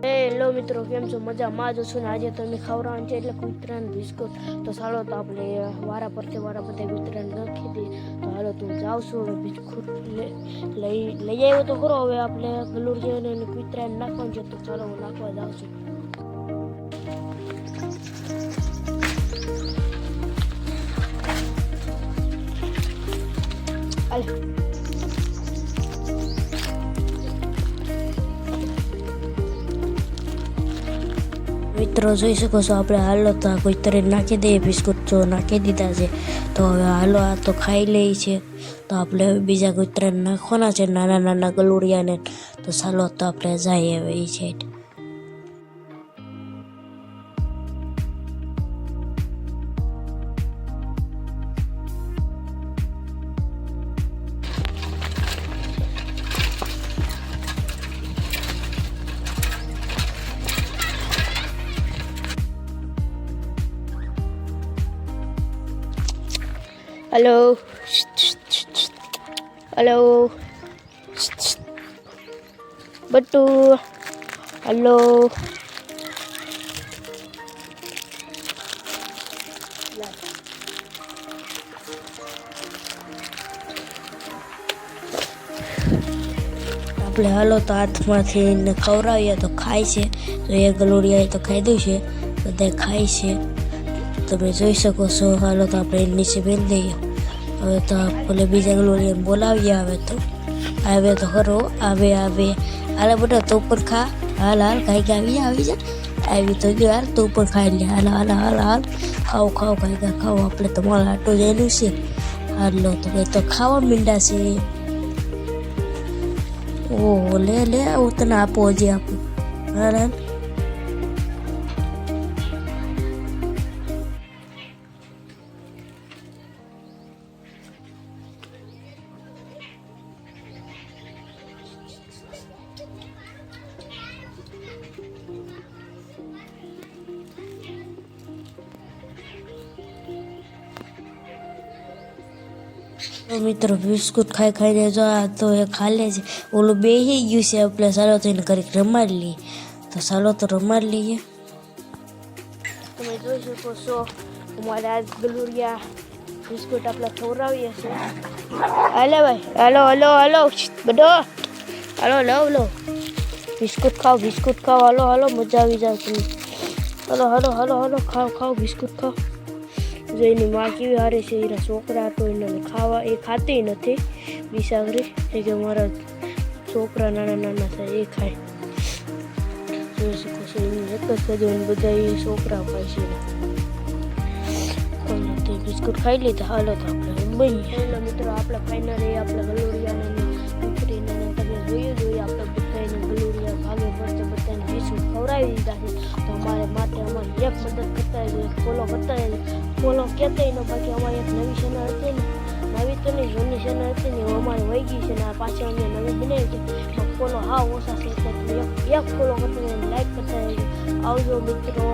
Hello મિત્રો, કેમ છો? મજામાં જ છું ને. આજે તમે ખવડાવવાનું છે એટલે કૂતરાને બિસ્કુટ. તો ચાલો તો આપણે વારા પરથી વારા બધા કૂતરાને નાખી દઈએ. તો હાલો તું જાઉં છું હવે બિસ્કુટ લઈ આવ્યો તો ખરો. હવે આપણે ગલુડિયાને અને કૂતરાને નાખવાનું છે. તો ચાલો હું નાખવા જાઉં છું. મિત્રો જોઈ શકો છો, આપણે હાલો તો કોઈ તરે નાખી દઈએ બિસ્કુટ. જો નાખી દીધા છે તો હવે હાલો આ તો ખાઈ લે છે. તો આપણે બીજા કોઈ તરે નાખવાના છે, નાના નાના ગલુડિયાને. તો ચાલો તો આપણે જઈએ હવે એ સાઈડ. हेलो हेलो बट्टू हेलो આપણે હાલો તો હાથમાંથી ખવડાવીએ તો ખાય છે. તો એ ગલુડિયા તો ખાઈ દઉં છે, બધા ખાય છે. તમે જોઈ શકો છો. હાલો તો આપણે નીચે બેસી દઈએ. હવે તો ભલે બીજા ગલુડિયાને બોલાવીએ. આવે તો ખરો. આવે હાલે બધા તો ઉપર ખા. હાલ કાંઈ આવી જા. આવી તો ગયો. હાલ તો ઉપર ખાઈ લે. હાલ ખાઓ કાંઈ ખાઓ. આપણે તો મારા આટો જયેલું છે. હાલો તો કંઈ તો ખાવા મીંડા છે. ઓહો લે હું તને આપો, હજી આપું. હાલ મિત્રો બિસ્કુટ ખાઈને જો આ તો એ ખાલે છે. ઓલું બેસી ગયું છે. આપણે ચાલો તો એને ઘડીક રમાડી લઈએ. તો ચાલો તો રમાડી લઈએ. તમે જોઈ શકો છો, અમારે આ ગલુડિયા બિસ્કુટ આપણે ખવડાવીએ છીએ. હાલે ભાઈ, હાલો બધો હાલો લો બિસ્કુટ ખાઓ. હાલો મજા આવી જાય તમે. હાલો ખાઓ બિસ્કુટ ખાઓ. જો એની માં કેવી હારે છે. એના છોકરા તો એને ખાવા એ ખાતી નથી બિસાગરી. કે મારા છોકરા નાના થાય એ ખાય. જોઈ શકો છો, એની એક જ કદું બધા એ છોકરા ખાય છે. તે બિસ્કુટ ખાઈ લીધા. હાલો તો આપણે બની. હેલો મિત્રો, આપણે ફાઇનલી આપણે ગલુડિયાને ઉતરીને તમે જોયું આપણે બધાને ગલુડિયા ભાગે પડતો બધાને બિસ્કુટ ખવડાવી દીધા છે. તો અમારે માટે અમારી એક મદદ કરતા ફોલો કરતા ફોલો કહેતા ને. બાકી અમારી એક નવી ચેનલ હતી ને, નવી તો નહીં જૂની ચેનલ હતી ને, અમારે વહી ગઈ છે ને. આ પાછળ અમે નવી બનાવી છે. ફોલો ઓછા છે એટલે એક ફોલો કરતા લાઈક કરતા આવજો મિત્રો.